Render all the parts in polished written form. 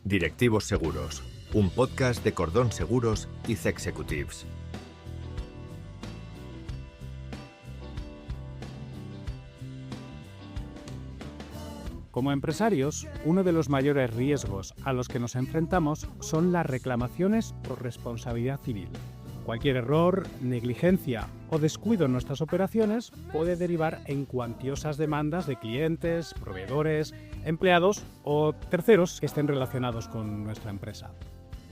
Directivos Seguros, un podcast de Cordón Seguros y Zexecutives. Como empresarios, uno de los mayores riesgos a los que nos enfrentamos son las reclamaciones por responsabilidad civil. Cualquier error, negligencia o descuido en nuestras operaciones puede derivar en cuantiosas demandas de clientes, proveedores, empleados o terceros que estén relacionados con nuestra empresa.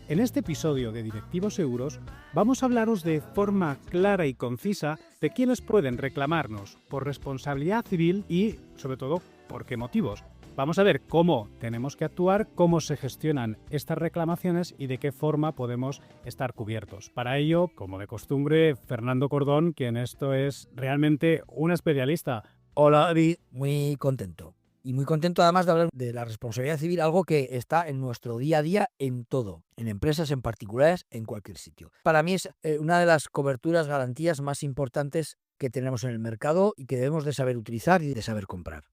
En este episodio de Directivos Seguros vamos a hablaros de forma clara y concisa de quiénes pueden reclamarnos por responsabilidad civil y, sobre todo, por qué motivos. Vamos a ver cómo tenemos que actuar, cómo se gestionan estas reclamaciones y de qué forma podemos estar cubiertos. Para ello, como de costumbre, Fernando Cordón, quien esto es realmente un especialista. Hola David, muy contento. Y muy contento además de hablar de la responsabilidad civil, algo que está en nuestro día a día en todo, en empresas, en particulares, en cualquier sitio. Para mí es una de las coberturas, garantías más importantes que tenemos en el mercado y que debemos de saber utilizar y de saber comprar.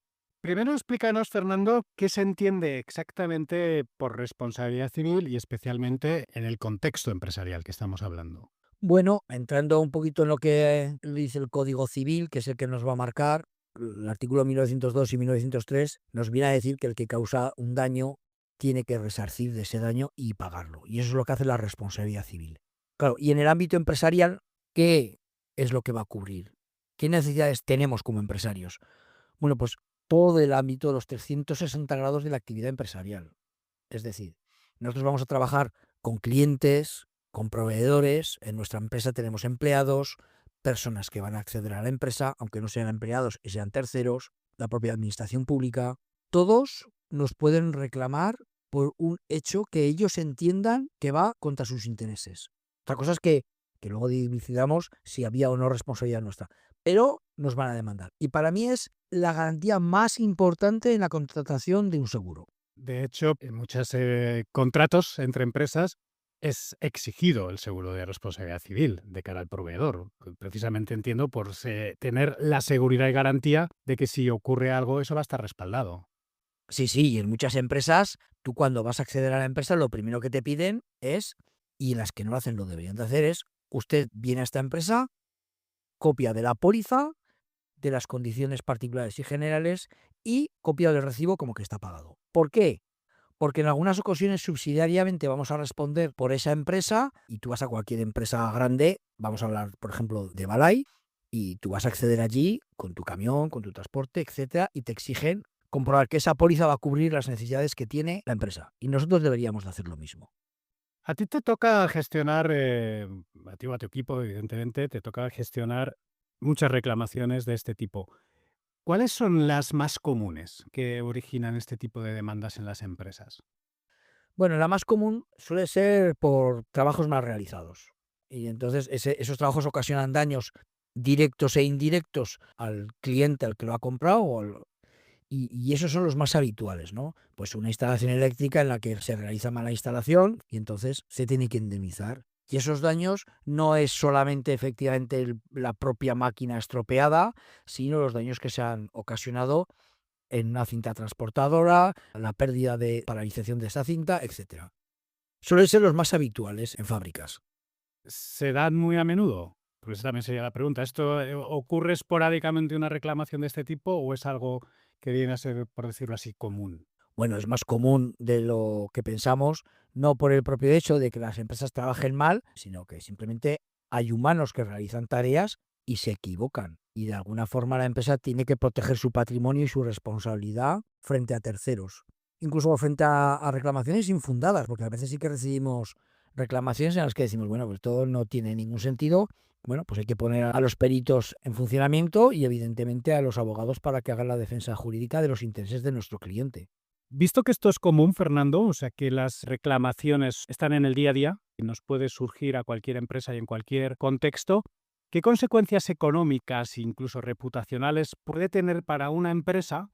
Primero explícanos, Fernando, qué se entiende exactamente por responsabilidad civil y especialmente en el contexto empresarial que estamos hablando. Bueno, entrando un poquito en lo que dice el Código Civil, que es el que nos va a marcar, el artículo 1902 y 1903 nos viene a decir que el que causa un daño tiene que resarcir de ese daño y pagarlo. Y eso es lo que hace la responsabilidad civil. Claro, y en el ámbito empresarial, ¿qué es lo que va a cubrir? ¿Qué necesidades tenemos como empresarios? Bueno, pues todo el ámbito de los 360 grados de la actividad empresarial. Es decir, nosotros vamos a trabajar con clientes, con proveedores, en nuestra empresa tenemos empleados, personas que van a acceder a la empresa, aunque no sean empleados y sean terceros, la propia administración pública. Todos nos pueden reclamar por un hecho que ellos entiendan que va contra sus intereses. Otra cosa es que luego decidamos si había o no responsabilidad nuestra, pero nos van a demandar. Y para mí es la garantía más importante en la contratación de un seguro. De hecho, en muchos contratos entre empresas es exigido el seguro de responsabilidad civil de cara al proveedor. Precisamente entiendo por tener la seguridad y garantía de que si ocurre algo, eso va a estar respaldado. Sí, y en muchas empresas, tú cuando vas a acceder a la empresa, lo primero que te piden es, y en las que no lo hacen lo deberían de hacer, es, usted viene a esta empresa, copia de la póliza, de las condiciones particulares y generales y copia del recibo como que está pagado. ¿Por qué? Porque en algunas ocasiones subsidiariamente vamos a responder por esa empresa y tú vas a cualquier empresa grande, vamos a hablar, por ejemplo, de Balay, y tú vas a acceder allí con tu camión, con tu transporte, etcétera, y te exigen comprobar que esa póliza va a cubrir las necesidades que tiene la empresa. Y nosotros deberíamos de hacer lo mismo. A ti te toca gestionar, a ti o a tu equipo, evidentemente, te toca gestionar muchas reclamaciones de este tipo. ¿Cuáles son las más comunes que originan este tipo de demandas en las empresas? Bueno, la más común suele ser por trabajos mal realizados. Y entonces esos trabajos ocasionan daños directos e indirectos al cliente al que lo ha comprado y esos son los más habituales, ¿no? Pues una instalación eléctrica en la que se realiza mala instalación y entonces se tiene que indemnizar. Y esos daños no es solamente efectivamente la propia máquina estropeada, sino los daños que se han ocasionado en una cinta transportadora, la pérdida de paralización de esa cinta, etcétera. Suelen ser los más habituales en fábricas. ¿Se dan muy a menudo? Pues esa también sería la pregunta. ¿Esto ocurre esporádicamente una reclamación de este tipo o es algo que viene a ser, por decirlo así, común? Bueno, es más común de lo que pensamos, no por el propio hecho de que las empresas trabajen mal, sino que simplemente hay humanos que realizan tareas y se equivocan. Y de alguna forma la empresa tiene que proteger su patrimonio y su responsabilidad frente a terceros. Incluso frente a reclamaciones infundadas, porque a veces sí que recibimos reclamaciones en las que decimos, bueno, pues todo no tiene ningún sentido. Bueno, pues hay que poner a los peritos en funcionamiento y evidentemente a los abogados para que hagan la defensa jurídica de los intereses de nuestro cliente. Visto que esto es común, Fernando, o sea que las reclamaciones están en el día a día y nos puede surgir a cualquier empresa y en cualquier contexto, ¿qué consecuencias económicas e incluso reputacionales puede tener para una empresa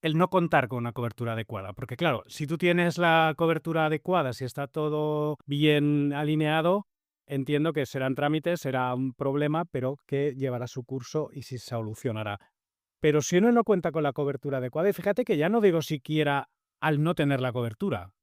el no contar con una cobertura adecuada? Porque claro, si tú tienes la cobertura adecuada, si está todo bien alineado, entiendo que serán trámites, será un problema, pero que llevará su curso y se solucionará. Pero si uno no cuenta con la cobertura adecuada, y fíjate que ya no digo siquiera al no tener la cobertura,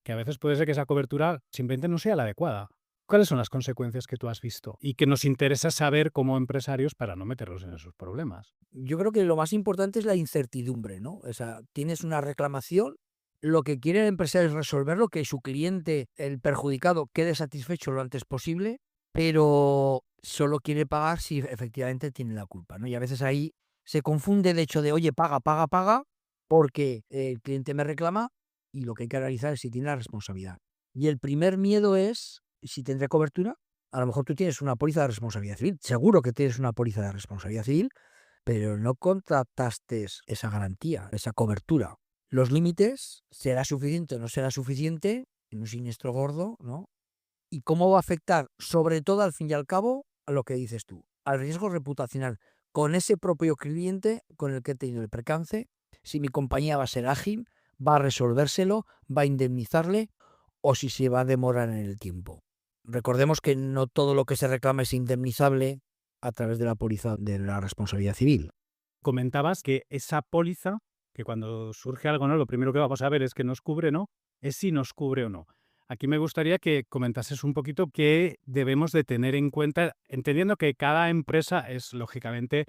que a veces puede ser que esa cobertura simplemente no sea la adecuada. ¿Cuáles son las consecuencias que tú has visto y que nos interesa saber como empresarios para no meterlos en esos problemas? Yo creo que lo más importante es la incertidumbre, ¿no? O sea, tienes una reclamación, lo que quiere el empresario es resolverlo, que su cliente, el perjudicado, quede satisfecho lo antes posible, pero solo quiere pagar si efectivamente tiene la culpa, ¿no? Y a veces ahí se confunde el hecho de, oye, paga, paga, paga, porque el cliente me reclama y lo que hay que analizar es si tiene la responsabilidad. Y el primer miedo es si tendré cobertura. A lo mejor tú tienes una póliza de responsabilidad civil, seguro que tienes una póliza de responsabilidad civil, pero no contrataste esa garantía, esa cobertura. Los límites, ¿será suficiente o no será suficiente en un siniestro gordo, ¿no? ¿Y cómo va a afectar, sobre todo al fin y al cabo, a lo que dices tú, al riesgo reputacional con ese propio cliente con el que he tenido el percance? Si mi compañía va a ser ágil, va a resolvérselo, va a indemnizarle o si se va a demorar en el tiempo. Recordemos que no todo lo que se reclama es indemnizable a través de la póliza de la responsabilidad civil. Comentabas que esa póliza, que cuando surge algo, ¿no? Lo primero que vamos a ver es que nos cubre, ¿no? Es si nos cubre o no. Aquí me gustaría que comentases un poquito qué debemos de tener en cuenta, entendiendo que cada empresa es lógicamente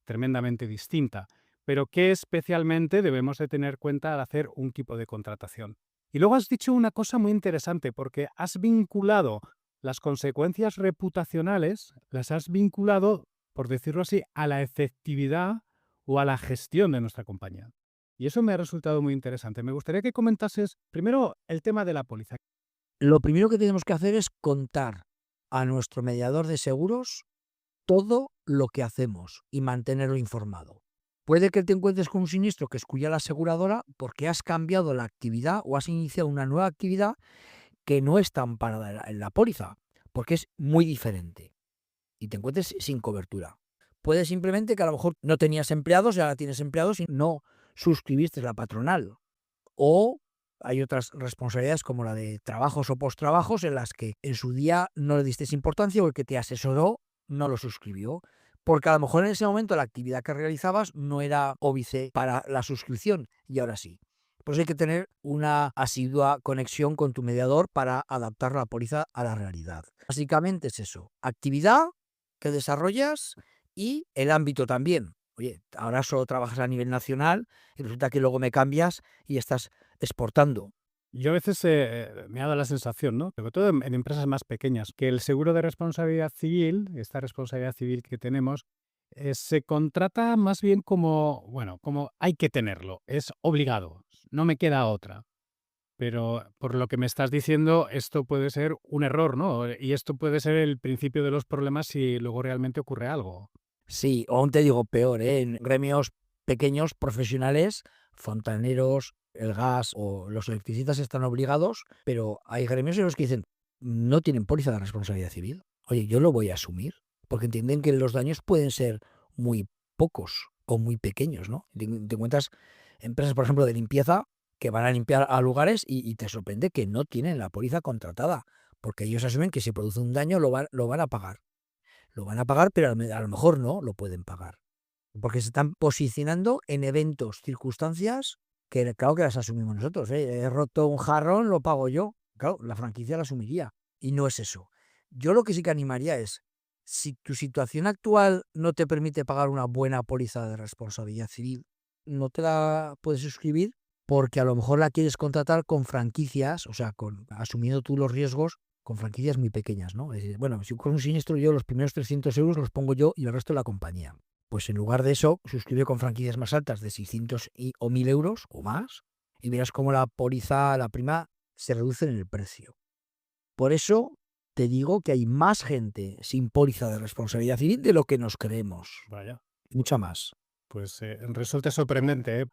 tremendamente distinta, pero qué especialmente debemos de tener en cuenta al hacer un tipo de contratación. Y luego has dicho una cosa muy interesante, porque has vinculado las consecuencias reputacionales, las has vinculado, por decirlo así, a la efectividad o a la gestión de nuestra compañía. Y eso me ha resultado muy interesante. Me gustaría que comentases primero el tema de la póliza. Lo primero que tenemos que hacer es contar a nuestro mediador de seguros todo lo que hacemos y mantenerlo informado. Puede que te encuentres con un siniestro que excluya la aseguradora porque has cambiado la actividad o has iniciado una nueva actividad que no está amparada en la póliza, porque es muy diferente y te encuentres sin cobertura. Puede simplemente que a lo mejor no tenías empleados y ahora tienes empleados y no suscribiste la patronal. O hay otras responsabilidades como la de trabajos o postrabajos en las que en su día no le diste importancia o el que te asesoró no lo suscribió. Porque a lo mejor en ese momento la actividad que realizabas no era óbice para la suscripción y ahora sí. Pues hay que tener una asidua conexión con tu mediador para adaptar la póliza a la realidad. Básicamente es eso, actividad que desarrollas y el ámbito también. Oye, ahora solo trabajas a nivel nacional y resulta que luego me cambias y estás exportando. Yo a veces me ha dado la sensación, ¿no? Sobre todo en empresas más pequeñas, que el seguro de responsabilidad civil, esta responsabilidad civil que tenemos, se contrata más bien como, bueno, como hay que tenerlo, es obligado, no me queda otra. Pero por lo que me estás diciendo, esto puede ser un error, ¿no? Y esto puede ser el principio de los problemas si luego realmente ocurre algo. Sí, o aún te digo peor, en gremios pequeños, profesionales, fontaneros, el gas o los electricistas están obligados, pero hay gremios en los que dicen, no tienen póliza de responsabilidad civil. Oye, yo lo voy a asumir, porque entienden que los daños pueden ser muy pocos o muy pequeños, ¿no? Te encuentras empresas, por ejemplo, de limpieza que van a limpiar a lugares y te sorprende que no tienen la póliza contratada, porque ellos asumen que si produce un daño lo van a pagar. Lo van a pagar, pero a lo mejor no lo pueden pagar. Porque se están posicionando en eventos, circunstancias que claro que las asumimos nosotros. He roto un jarrón, lo pago yo. Claro, la franquicia la asumiría. Y no es eso. Yo lo que sí que animaría es, si tu situación actual no te permite pagar una buena póliza de responsabilidad civil, no te la puedes suscribir porque a lo mejor la quieres contratar con franquicias, o sea, asumiendo tú los riesgos con franquicias muy pequeñas, ¿no? Es decir, bueno, si con un siniestro yo los primeros 300 euros los pongo yo y el resto la compañía. Pues en lugar de eso, suscribe con franquicias más altas de 600 o 1000 euros o más y verás cómo la póliza, la prima, se reduce en el precio. Por eso te digo que hay más gente sin póliza de responsabilidad civil de lo que nos creemos. Vaya. Mucha más. Pues resulta sorprendente, ¿eh?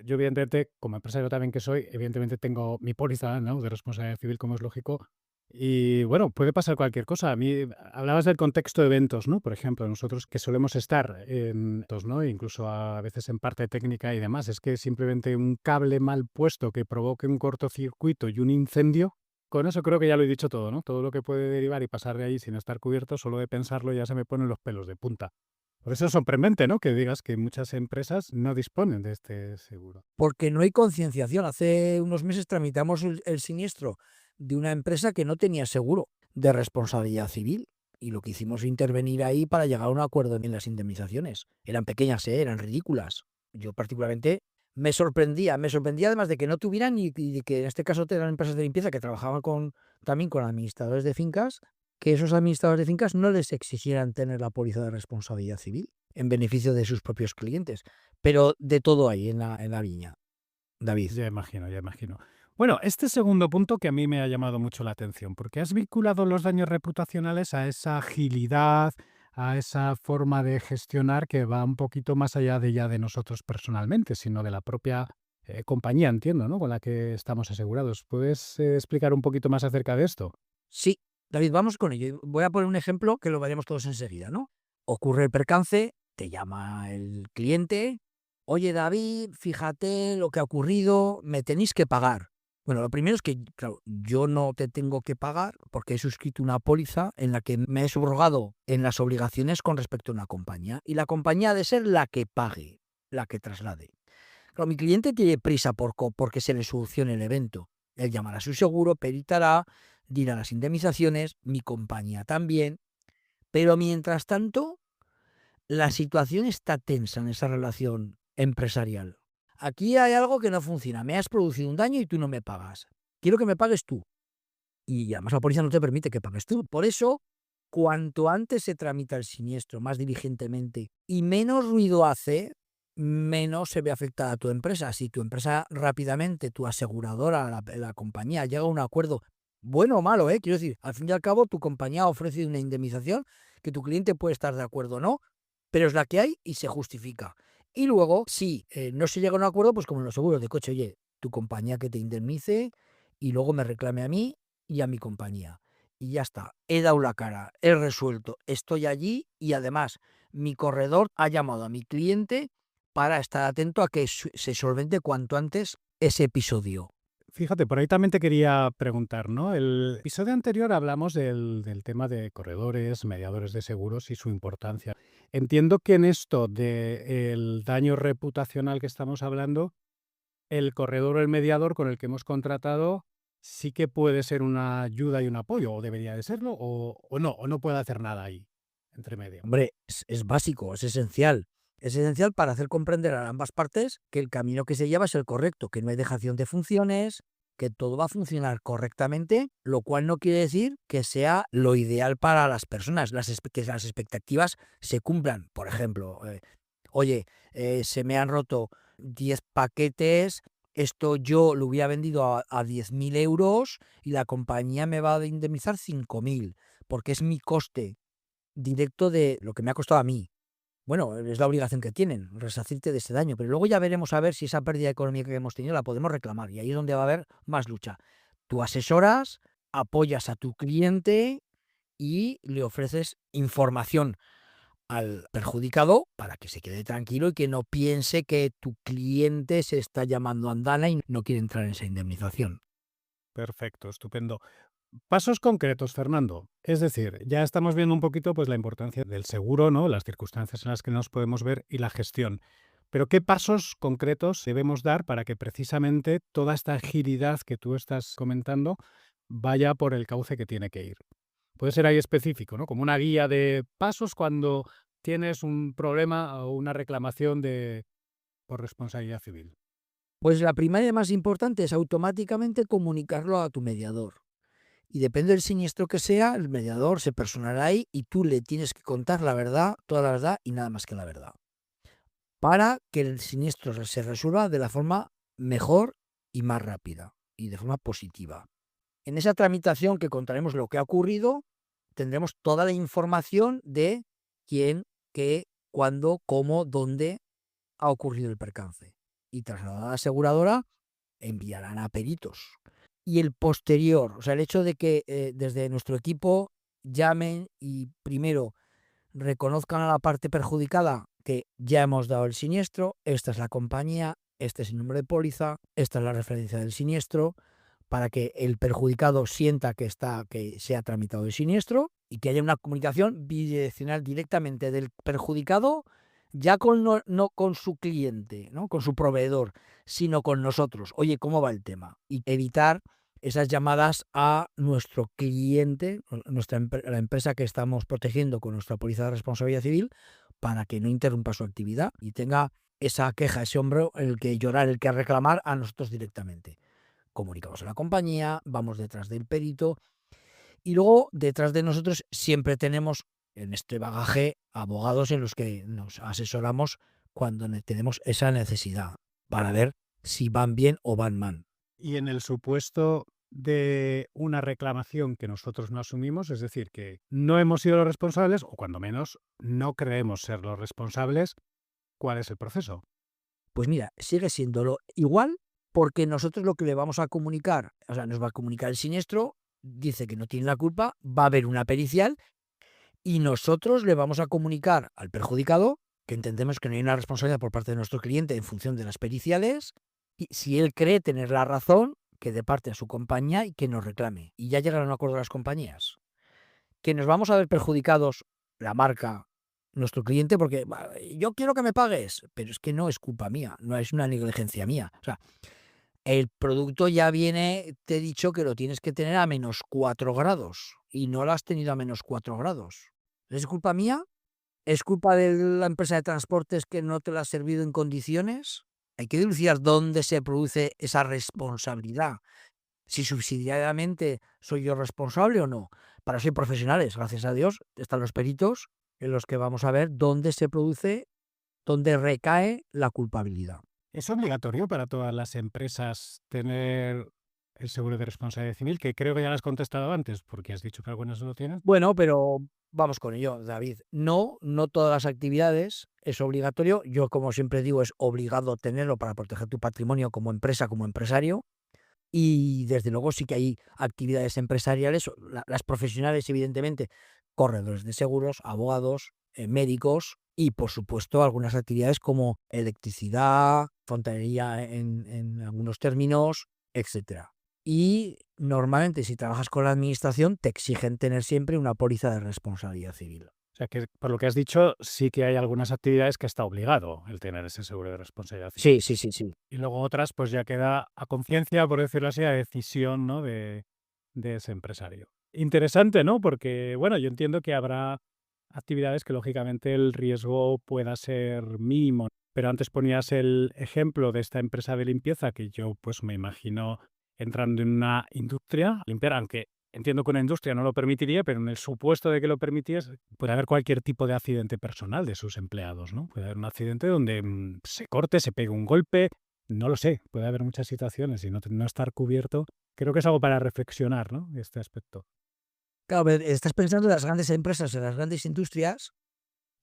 Yo, evidentemente, como empresario también que soy, evidentemente tengo mi póliza, ¿no?, de responsabilidad civil, como es lógico. Y bueno, puede pasar cualquier cosa. A mí, hablabas del contexto de eventos, ¿no? Por ejemplo, nosotros que solemos estar en eventos, ¿no? Incluso a veces en parte técnica y demás, es que simplemente un cable mal puesto que provoque un cortocircuito y un incendio, con eso creo que ya lo he dicho todo, ¿no? Todo lo que puede derivar y pasar de ahí sin estar cubierto, solo de pensarlo ya se me ponen los pelos de punta. Por eso es sorprendente, ¿no?, que digas que muchas empresas no disponen de este seguro. Porque no hay concienciación. Hace unos meses tramitamos el siniestro de una empresa que no tenía seguro de responsabilidad civil. Y lo que hicimos fue intervenir ahí para llegar a un acuerdo en las indemnizaciones. Eran pequeñas, eran ridículas. Yo particularmente me sorprendía además de que no tuvieran y de que en este caso eran empresas de limpieza que trabajaban también con administradores de fincas, que esos administradores de fincas no les exigieran tener la póliza de responsabilidad civil en beneficio de sus propios clientes. Pero de todo hay en la viña, David. Ya imagino, ya imagino. Bueno, este segundo punto que a mí me ha llamado mucho la atención, porque has vinculado los daños reputacionales a esa agilidad, a esa forma de gestionar que va un poquito más allá de ya de nosotros personalmente, sino de la propia compañía, entiendo, ¿no?, con la que estamos asegurados. ¿Puedes explicar un poquito más acerca de esto? Sí, David, vamos con ello. Voy a poner un ejemplo que lo veremos todos enseguida, ¿no? Ocurre el percance, te llama el cliente: oye, David, fíjate lo que ha ocurrido, me tenéis que pagar. Bueno, lo primero es que, claro, yo no te tengo que pagar porque he suscrito una póliza en la que me he subrogado en las obligaciones con respecto a una compañía, y la compañía ha de ser la que pague, la que traslade. Claro, mi cliente tiene prisa porque se le solucione el evento. Él llamará a su seguro, peritará, dirá las indemnizaciones, mi compañía también. Pero mientras tanto, la situación está tensa en esa relación empresarial. Aquí hay algo que no funciona. Me has producido un daño y tú no me pagas. Quiero que me pagues tú. Y además la policía no te permite que pagues tú. Por eso, cuanto antes se tramita el siniestro más diligentemente y menos ruido hace, menos se ve afectada a tu empresa. Si tu empresa rápidamente, tu aseguradora, la compañía, llega a un acuerdo, bueno o malo, quiero decir, al fin y al cabo tu compañía ha ofrecido una indemnización que tu cliente puede estar de acuerdo o no, pero es la que hay y se justifica. Y luego, si no se llega a un acuerdo, pues como en los seguros de coche, oye, tu compañía que te indemnice y luego me reclame a mí y a mi compañía. Y ya está, he dado la cara, he resuelto, estoy allí y además mi corredor ha llamado a mi cliente para estar atento a que se solvente cuanto antes ese episodio. Fíjate, por ahí también te quería preguntar, ¿no? El episodio anterior hablamos del tema de corredores, mediadores de seguros y su importancia. Entiendo que en esto del daño reputacional que estamos hablando, el corredor o el mediador con el que hemos contratado sí que puede ser una ayuda y un apoyo, o debería de serlo, o no puede hacer nada ahí, entre medio. Hombre, es básico, es esencial. Es esencial para hacer comprender a ambas partes que el camino que se lleva es el correcto, que no hay dejación de funciones, que todo va a funcionar correctamente, lo cual no quiere decir que sea lo ideal para las personas, que las expectativas se cumplan. Por ejemplo, oye, se me han roto 10 paquetes, esto yo lo hubiera vendido a 10.000 euros y la compañía me va a indemnizar 5.000, porque es mi coste directo de lo que me ha costado a mí. Bueno, es la obligación que tienen, resarcirte de ese daño, pero luego ya veremos a ver si esa pérdida económica que hemos tenido la podemos reclamar, y ahí es donde va a haber más lucha. Tú asesoras, apoyas a tu cliente y le ofreces información al perjudicado para que se quede tranquilo y que no piense que tu cliente se está llamando andana y no quiere entrar en esa indemnización. Perfecto, estupendo. Pasos concretos, Fernando. Es decir, ya estamos viendo un poquito pues, la importancia del seguro, ¿no?, las circunstancias en las que nos podemos ver y la gestión. Pero ¿qué pasos concretos debemos dar para que precisamente toda esta agilidad que tú estás comentando vaya por el cauce que tiene que ir? Puede ser ahí específico, ¿no?, como una guía de pasos cuando tienes un problema o una reclamación por responsabilidad civil. Pues la primera y más importante es automáticamente comunicarlo a tu mediador. Y depende del siniestro que sea, el mediador se personará ahí y tú le tienes que contar la verdad, toda la verdad y nada más que la verdad, para que el siniestro se resuelva de la forma mejor y más rápida y de forma positiva. En esa tramitación que contaremos lo que ha ocurrido, tendremos toda la información de quién, qué, cuándo, cómo, dónde ha ocurrido el percance. Y trasladada a la aseguradora, enviarán a peritos. Y el posterior, o sea, el hecho de que desde nuestro equipo llamen y primero reconozcan a la parte perjudicada que ya hemos dado el siniestro, esta es la compañía, este es el número de póliza, esta es la referencia del siniestro, para que el perjudicado sienta que se ha tramitado el siniestro, y que haya una comunicación bidireccional directamente del perjudicado, ya no con su cliente, ¿no? Con su proveedor, sino con nosotros. Oye, ¿cómo va el tema? Y evitar esas llamadas a nuestro cliente, la empresa que estamos protegiendo con nuestra póliza de responsabilidad civil, para que no interrumpa su actividad y tenga esa queja, ese hombro, el que llorar, el que reclamar a nosotros directamente. Comunicamos a la compañía, vamos detrás del perito y luego detrás de nosotros siempre tenemos en este bagaje abogados en los que nos asesoramos cuando tenemos esa necesidad para ver si van bien o van mal. Y en el supuesto de una reclamación que nosotros no asumimos, es decir, que no hemos sido los responsables, o cuando menos no creemos ser los responsables, ¿cuál es el proceso? Pues mira, sigue siéndolo igual porque nosotros lo que le vamos a comunicar, o sea, nos va a comunicar el siniestro, dice que no tiene la culpa, va a haber una pericial y nosotros le vamos a comunicar al perjudicado que entendemos que no hay una responsabilidad por parte de nuestro cliente en función de las periciales y si él cree tener la razón, que de parte a su compañía y que nos reclame. Y ya llegaron a un acuerdo las compañías. Que nos vamos a ver perjudicados la marca, nuestro cliente, porque yo quiero que me pagues, pero es que no es culpa mía, no es una negligencia mía. O sea, el producto ya viene, te he dicho que lo tienes que tener a -4 grados y no lo has tenido a -4 grados. ¿Es culpa mía? ¿Es culpa de la empresa de transportes que no te lo ha servido en condiciones? Hay que dilucidar dónde se produce esa responsabilidad. Si subsidiariamente soy yo responsable o no. Para eso hay profesionales, gracias a Dios, están los peritos en los que vamos a ver dónde se produce, dónde recae la culpabilidad. ¿Es obligatorio para todas las empresas tener el seguro de responsabilidad civil? Que creo que ya lo has contestado antes, porque has dicho que algunas no lo tienen. Bueno, pero vamos con ello, David. No todas las actividades es obligatorio. Yo, como siempre digo, es obligado tenerlo para proteger tu patrimonio como empresa, como empresario. Y desde luego sí que hay actividades empresariales, las profesionales evidentemente, corredores de seguros, abogados, médicos y por supuesto algunas actividades como electricidad, fontanería en algunos términos, etcétera. Y normalmente si trabajas con la administración te exigen tener siempre una póliza de responsabilidad civil. O sea, que por lo que has dicho, sí que hay algunas actividades que está obligado el tener ese seguro de responsabilidad civil. Sí. Y luego otras, pues ya queda a conciencia, por decirlo así, a decisión, ¿no? de ese empresario. Interesante, ¿no? Porque, bueno, yo entiendo que habrá actividades que lógicamente el riesgo pueda ser mínimo. Pero antes ponías el ejemplo de esta empresa de limpieza que yo pues me imagino entrando en una industria, limpiar, aunque entiendo que una industria no lo permitiría, pero en el supuesto de que lo permitiese, puede haber cualquier tipo de accidente personal de sus empleados, ¿no? Puede haber un accidente donde se corte, se pegue un golpe, no lo sé, puede haber muchas situaciones y no estar cubierto. Creo que es algo para reflexionar, ¿no? Este aspecto. Claro, estás pensando en las grandes empresas, en las grandes industrias,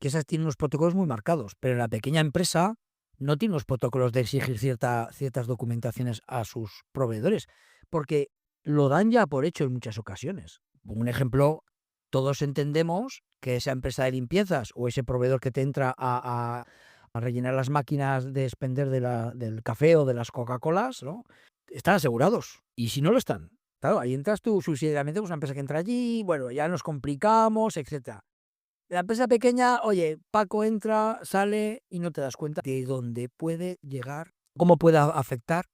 que esas tienen unos protocolos muy marcados, pero la pequeña empresa no tiene unos protocolos de exigir ciertas documentaciones a sus proveedores, porque lo dan ya por hecho en muchas ocasiones. Un ejemplo, todos entendemos que esa empresa de limpiezas o ese proveedor que te entra a rellenar las máquinas de expender del café o de las Coca-Colas, ¿no? Están asegurados. Y si no lo están, claro, ahí entras tú subsidiariamente, pues una empresa que entra allí, bueno, ya nos complicamos, etcétera. La empresa pequeña, oye, Paco entra, sale y no te das cuenta de dónde puede llegar, cómo puede afectar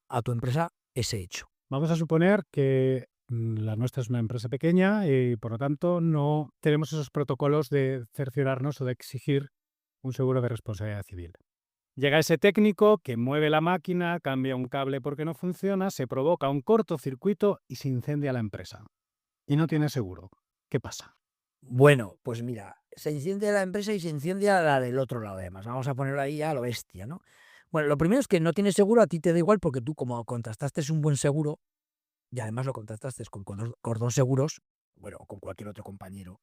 a tu empresa ese hecho. Vamos a suponer que la nuestra es una empresa pequeña y por lo tanto no tenemos esos protocolos de cerciorarnos o de exigir un seguro de responsabilidad civil. Llega ese técnico que mueve la máquina, cambia un cable porque no funciona, se provoca un cortocircuito y se incendia la empresa. Y no tiene seguro. ¿Qué pasa? Bueno, pues mira, se incendia la empresa y se incendia la del otro lado además. Vamos a ponerlo ahí ya a lo bestia, ¿no? Bueno, lo primero es que no tienes seguro, a ti te da igual porque tú como contrataste un buen seguro y además lo contrataste con Cordón Seguros, bueno, o con cualquier otro compañero,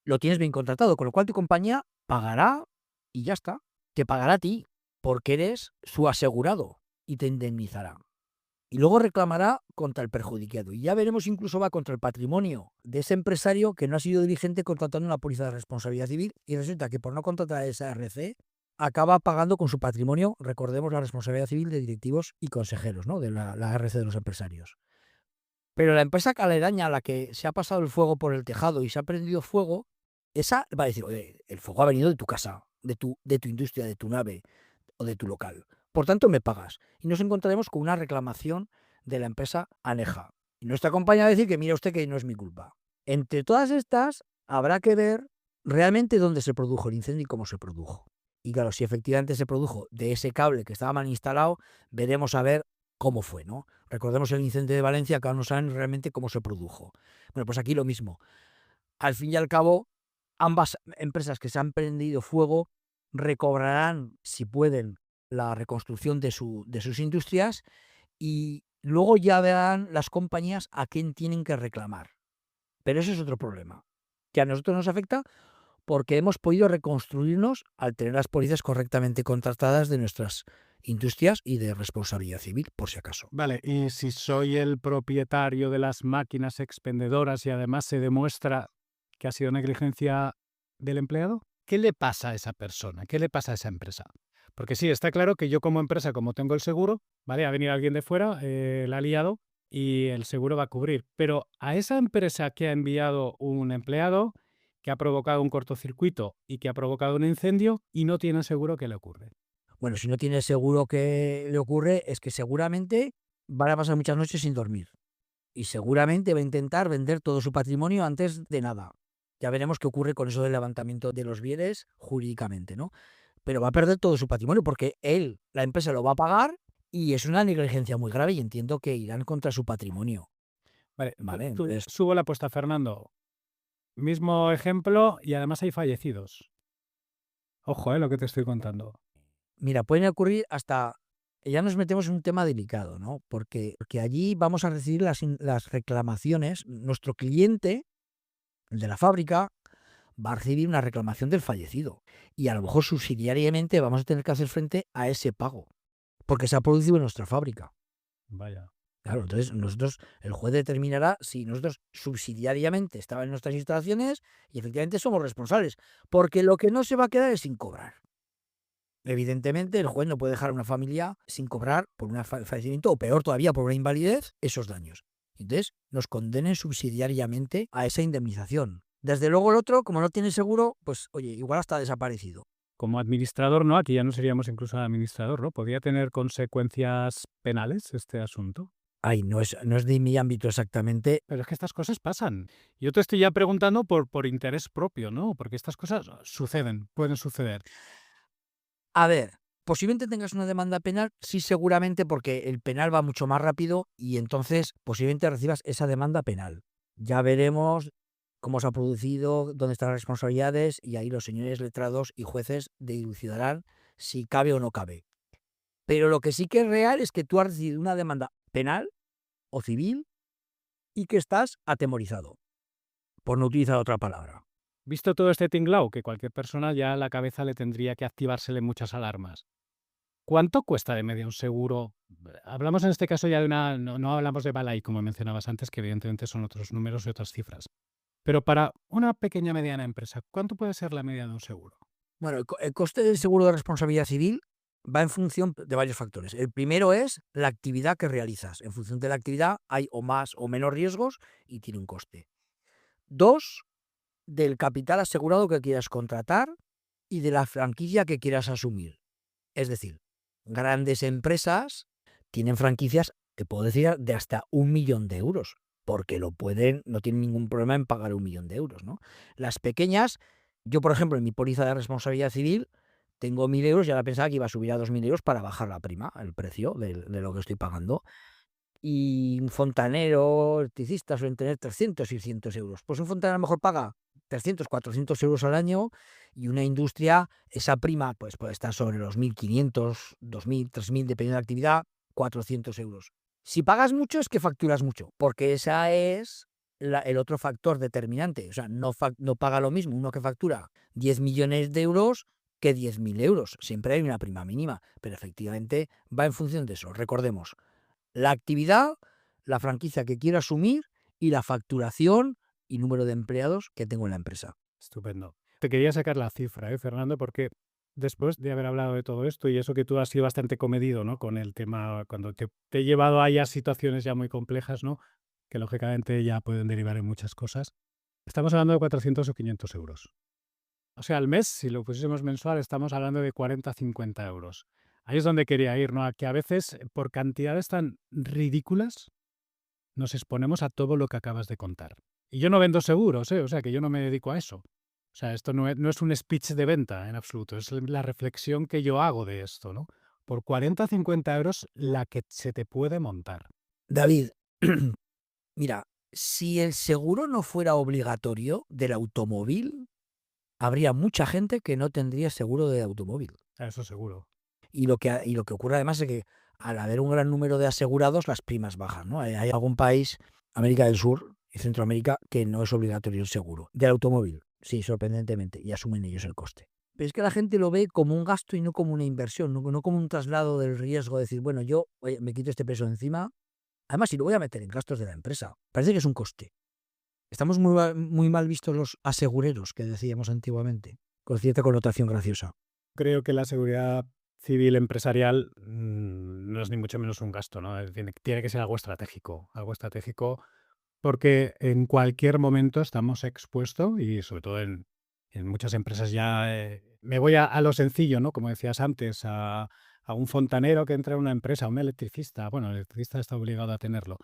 lo tienes bien contratado, con lo cual tu compañía pagará y ya está. Te pagará a ti porque eres su asegurado y te indemnizará. Y luego reclamará contra el perjudicado. Y ya veremos, incluso va contra el patrimonio de ese empresario que no ha sido diligente contratando una póliza de responsabilidad civil y resulta que por no contratar esa RC acaba pagando con su patrimonio, recordemos la responsabilidad civil de directivos y consejeros, ¿no? De la RC de los empresarios. Pero la empresa aledaña a la que se ha pasado el fuego por el tejado y se ha prendido fuego, esa va a decir, oye, el fuego ha venido de tu casa, de tu industria, de tu nave o de tu local. Por tanto, me pagas. Y nos encontraremos con una reclamación de la empresa aneja. Y nuestra compañía va a decir que mira usted que no es mi culpa. Entre todas estas, habrá que ver realmente dónde se produjo el incendio y cómo se produjo. Y claro, si efectivamente se produjo de ese cable que estaba mal instalado, veremos a ver cómo fue, ¿no? Recordemos el incendio de Valencia, que aún no saben realmente cómo se produjo. Bueno, pues aquí lo mismo. Al fin y al cabo, ambas empresas que se han prendido fuego recobrarán, si pueden, la reconstrucción de sus industrias y luego ya verán las compañías a quién tienen que reclamar. Pero eso es otro problema, que a nosotros nos afecta porque hemos podido reconstruirnos al tener las pólizas correctamente contratadas de nuestras industrias y de responsabilidad civil, por si acaso. Vale, y si soy el propietario de las máquinas expendedoras y además se demuestra que ha sido negligencia del empleado, ¿qué le pasa a esa persona? ¿Qué le pasa a esa empresa? Porque sí, está claro que yo como empresa, como tengo el seguro, ¿vale? Ha venido alguien de fuera, la ha liado y el seguro va a cubrir. Pero a esa empresa que ha enviado un empleado, que ha provocado un cortocircuito y que ha provocado un incendio y no tiene seguro, ¿qué le ocurre? Bueno, si no tiene seguro que le ocurre, es que seguramente van a pasar muchas noches sin dormir. Y seguramente va a intentar vender todo su patrimonio antes de nada. Ya veremos qué ocurre con eso del levantamiento de los bienes jurídicamente, ¿no? Pero va a perder todo su patrimonio porque él, la empresa, lo va a pagar y es una negligencia muy grave y entiendo que irán contra su patrimonio. Vale, Vale, tú entonces, subo la apuesta, Fernando. Mismo ejemplo y además hay fallecidos. Ojo, lo que te estoy contando. mira, pueden ocurrir hasta, ya nos metemos en un tema delicado, ¿no? Porque allí vamos a recibir las reclamaciones. Nuestro cliente, el de la fábrica, va a recibir una reclamación del fallecido. Y a lo mejor subsidiariamente vamos a tener que hacer frente a ese pago, porque se ha producido en nuestra fábrica. Vaya. Claro, entonces nosotros, el juez determinará si nosotros subsidiariamente estaban en nuestras instalaciones y efectivamente somos responsables, porque lo que no se va a quedar es sin cobrar. Evidentemente, el juez no puede dejar a una familia sin cobrar por un fallecimiento o peor todavía por una invalidez esos daños. Entonces, nos condenen subsidiariamente a esa indemnización. Desde luego el otro, como no tiene seguro, pues oye, igual está desaparecido. Como administrador, ¿no? Aquí ya no seríamos incluso administrador, ¿no? ¿Podría tener consecuencias penales este asunto? Ay, no es de mi ámbito exactamente. Pero es que estas cosas pasan. Yo te estoy ya preguntando por interés propio, ¿no? Porque estas cosas suceden, pueden suceder. A ver, posiblemente tengas una demanda penal, sí, seguramente, porque el penal va mucho más rápido y entonces posiblemente recibas esa demanda penal. Ya veremos cómo se ha producido, dónde están las responsabilidades y ahí los señores letrados y jueces dilucidarán si cabe o no cabe. Pero lo que sí que es real es que tú has recibido una demanda penal o civil y que estás atemorizado, por no utilizar otra palabra. Visto todo este tinglao, que cualquier persona ya a la cabeza le tendría que activársele muchas alarmas. ¿Cuánto cuesta de media un seguro? Hablamos en este caso ya de una... No hablamos de Balai, como mencionabas antes, que evidentemente son otros números y otras cifras. Pero para una pequeña mediana empresa, ¿cuánto puede ser la media de un seguro? Bueno, el coste del seguro de responsabilidad civil va en función de varios factores. El primero es la actividad que realizas. En función de la actividad hay o más o menos riesgos y tiene un coste. Dos, del capital asegurado que quieras contratar y de la franquicia que quieras asumir. Es decir, grandes empresas tienen franquicias, te puedo decir, de hasta 1 millón de euros, porque lo pueden, no tienen ningún problema en pagar 1 millón de euros, ¿no? Las pequeñas, yo por ejemplo en mi póliza de responsabilidad civil tengo 1.000 euros y ahora pensaba que iba a subir a 2.000 euros para bajar la prima, el precio de lo que estoy pagando. Y un fontanero, electricista suelen tener 300 y 600 euros. Pues un fontanero a lo mejor paga 300, 400 euros al año y una industria, esa prima pues puede estar sobre los 1.500, 2.000, 3.000, dependiendo de la actividad, 400 euros. Si pagas mucho es que facturas mucho, porque esa es el otro factor determinante. O sea, no paga lo mismo uno que factura 10 millones de euros que 10.000 euros. Siempre hay una prima mínima, pero efectivamente va en función de eso. Recordemos, la actividad, la franquicia que quiero asumir y la facturación y número de empleados que tengo en la empresa. Estupendo. Te quería sacar la cifra, Fernando, porque después de haber hablado de todo esto y eso que tú has sido bastante comedido, ¿no? Con el tema, cuando te he llevado ahí a situaciones ya muy complejas, ¿no? que lógicamente ya pueden derivar en muchas cosas, estamos hablando de 400 o 500 euros. O sea, al mes, si lo pusiésemos mensual, estamos hablando de 40, 50 euros. Ahí es donde quería ir, ¿no? A que a veces, por cantidades tan ridículas, nos exponemos a todo lo que acabas de contar. Y yo no vendo seguros, ¿eh? O sea, que yo no me dedico a eso. O sea, esto no es un speech de venta en absoluto, es la reflexión que yo hago de esto, ¿no? Por 40, 50 euros la que se te puede montar. David, mira, si el seguro no fuera obligatorio del automóvil, habría mucha gente que no tendría seguro de automóvil. Eso seguro. Y lo que ocurre además es que al haber un gran número de asegurados, las primas bajan, ¿no? Hay algún país, América del Sur y Centroamérica, que no es obligatorio el seguro del automóvil. Sí, sorprendentemente, y asumen ellos el coste. Pero es que la gente lo ve como un gasto y no como una inversión, no como un traslado del riesgo, de decir, bueno, yo oye, me quito este peso de encima, además si lo voy a meter en gastos de la empresa, parece que es un coste. Estamos muy mal vistos los asegureros, que decíamos antiguamente, con cierta connotación graciosa. Creo que la seguridad civil empresarial no es ni mucho menos un gasto, ¿no? Tiene que ser algo estratégico porque en cualquier momento estamos expuestos y sobre todo en muchas empresas ya me voy a lo sencillo, ¿no? Como decías antes, a un fontanero que entra en una empresa, a un electricista. Bueno, el electricista está obligado a tenerlo.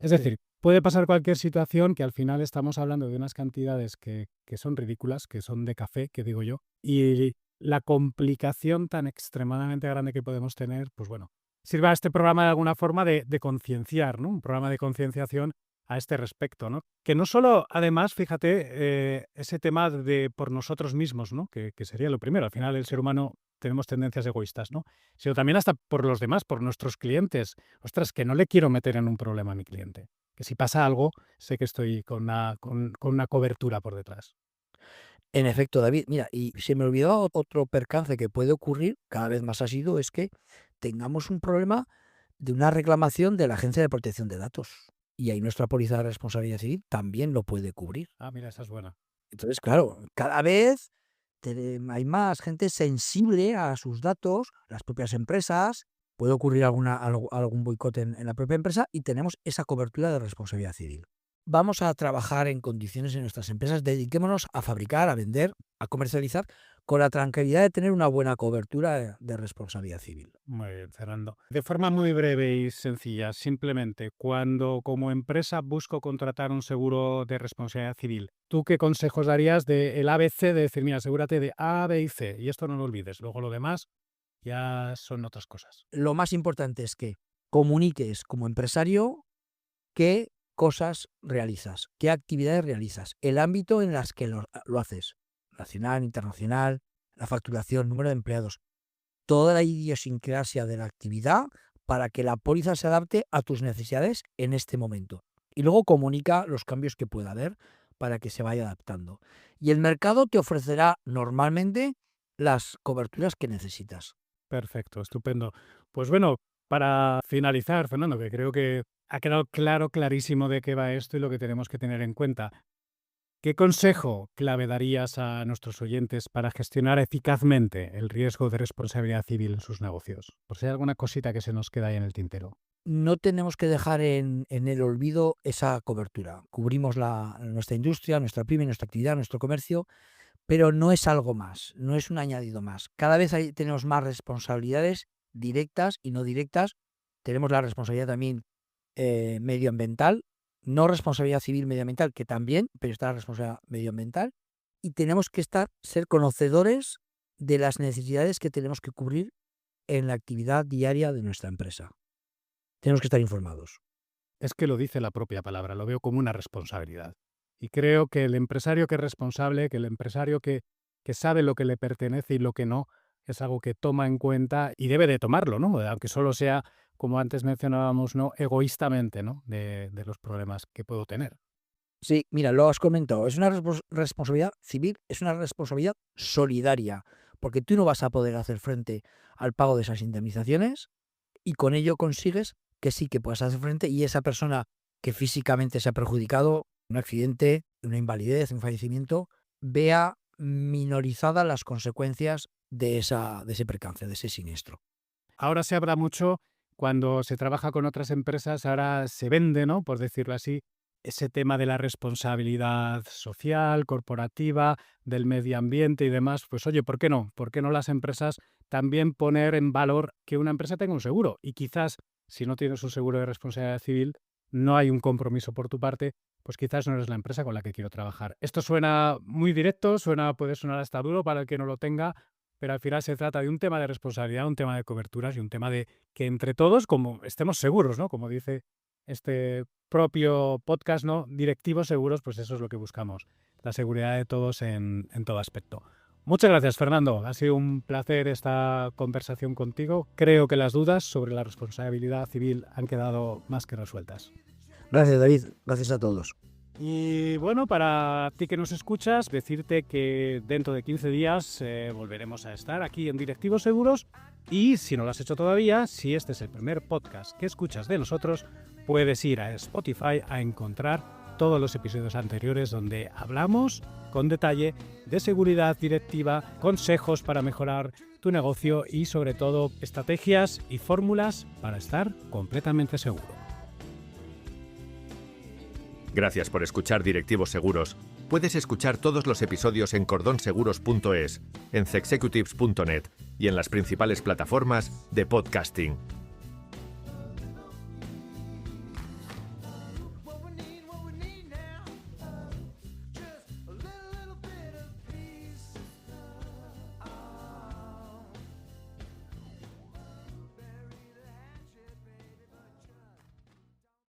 Es decir, puede pasar cualquier situación que al final estamos hablando de unas cantidades que son ridículas, que son de café, que digo yo, y la complicación tan extremadamente grande que podemos tener, pues bueno, sirva a este programa de alguna forma de concienciar, ¿no? Un programa de concienciación a este respecto, ¿no? Que no solo, además, fíjate, ese tema de por nosotros mismos, ¿no? Que sería lo primero. Al final, el ser humano tenemos tendencias egoístas, ¿no? Sino también hasta por los demás, por nuestros clientes. Ostras, que no le quiero meter en un problema a mi cliente. Que si pasa algo, sé que estoy con una cobertura por detrás. En efecto, David, mira, y se me olvidó otro percance que puede ocurrir, cada vez más asiduo, es que tengamos un problema de una reclamación de la Agencia de Protección de Datos. Y ahí nuestra póliza de responsabilidad civil también lo puede cubrir. Ah, mira, esa es buena. Entonces, claro, cada vez hay más gente sensible a sus datos, las propias empresas, puede ocurrir algún boicot en la propia empresa y tenemos esa cobertura de responsabilidad civil. Vamos a trabajar en condiciones en nuestras empresas, dediquémonos a fabricar, a vender, a comercializar, con la tranquilidad de tener una buena cobertura de responsabilidad civil. Muy bien, Fernando. De forma muy breve y sencilla, simplemente, cuando como empresa busco contratar un seguro de responsabilidad civil, ¿tú qué consejos darías del ABC de decir, mira, asegúrate de A, B y C? Y esto no lo olvides. Luego lo demás ya son otras cosas. Lo más importante es que comuniques como empresario qué cosas realizas, qué actividades realizas, el ámbito en las que lo haces, nacional, internacional, la facturación, número de empleados, toda la idiosincrasia de la actividad para que la póliza se adapte a tus necesidades en este momento. Y luego comunica los cambios que pueda haber para que se vaya adaptando. Y el mercado te ofrecerá normalmente las coberturas que necesitas. Perfecto, estupendo. Pues bueno, para finalizar, Fernando, que creo que ha quedado clarísimo de qué va esto y lo que tenemos que tener en cuenta. ¿Qué consejo clave darías a nuestros oyentes para gestionar eficazmente el riesgo de responsabilidad civil en sus negocios? Por si hay alguna cosita que se nos queda ahí en el tintero. No tenemos que dejar en el olvido esa cobertura. Cubrimos nuestra industria, nuestra pyme, nuestra actividad, nuestro comercio, pero no es algo más, no es un añadido más. Cada vez tenemos más responsabilidades directas y no directas. Tenemos la responsabilidad también medioambiental, no responsabilidad civil medioambiental, que también, pero está la responsabilidad medioambiental. Y tenemos que ser conocedores de las necesidades que tenemos que cubrir en la actividad diaria de nuestra empresa. Tenemos que estar informados. Es que lo dice la propia palabra, lo veo como una responsabilidad. Y creo que el empresario que es responsable, que el empresario que sabe lo que le pertenece y lo que no, es algo que toma en cuenta y debe de tomarlo, ¿no? Aunque solo sea, como antes mencionábamos, ¿no? Egoístamente, ¿no? De los problemas que puedo tener. Sí, mira, lo has comentado, es una responsabilidad civil, es una responsabilidad solidaria, porque tú no vas a poder hacer frente al pago de esas indemnizaciones y con ello consigues que sí que puedas hacer frente y esa persona que físicamente se ha perjudicado, un accidente, una invalidez, un fallecimiento, vea minorizadas las consecuencias de ese percance, de ese siniestro. Ahora se habla mucho cuando se trabaja con otras empresas, ahora se vende, ¿no?, por decirlo así, ese tema de la responsabilidad social, corporativa, del medio ambiente y demás. Pues oye, ¿por qué no? ¿Por qué no las empresas también poner en valor que una empresa tenga un seguro? Y quizás, si no tienes un seguro de responsabilidad civil, no hay un compromiso por tu parte, pues quizás no eres la empresa con la que quiero trabajar. Esto suena muy directo, puede sonar hasta duro para el que no lo tenga, pero al final se trata de un tema de responsabilidad, un tema de coberturas y un tema de que entre todos, como estemos seguros, ¿no?, como dice este propio podcast, ¿no?, directivos seguros, pues eso es lo que buscamos, la seguridad de todos en todo aspecto. Muchas gracias, Fernando. Ha sido un placer esta conversación contigo. Creo que las dudas sobre la responsabilidad civil han quedado más que resueltas. Gracias, David. Gracias a todos. Y bueno, para ti que nos escuchas, decirte que dentro de 15 días volveremos a estar aquí en Directivos Seguros, y si no lo has hecho todavía, si este es el primer podcast que escuchas de nosotros, puedes ir a Spotify a encontrar todos los episodios anteriores donde hablamos con detalle de seguridad directiva, consejos para mejorar tu negocio y sobre todo estrategias y fórmulas para estar completamente seguro. Gracias por escuchar Directivos Seguros. Puedes escuchar todos los episodios en cordonseguros.es, en cexecutives.net y en las principales plataformas de podcasting.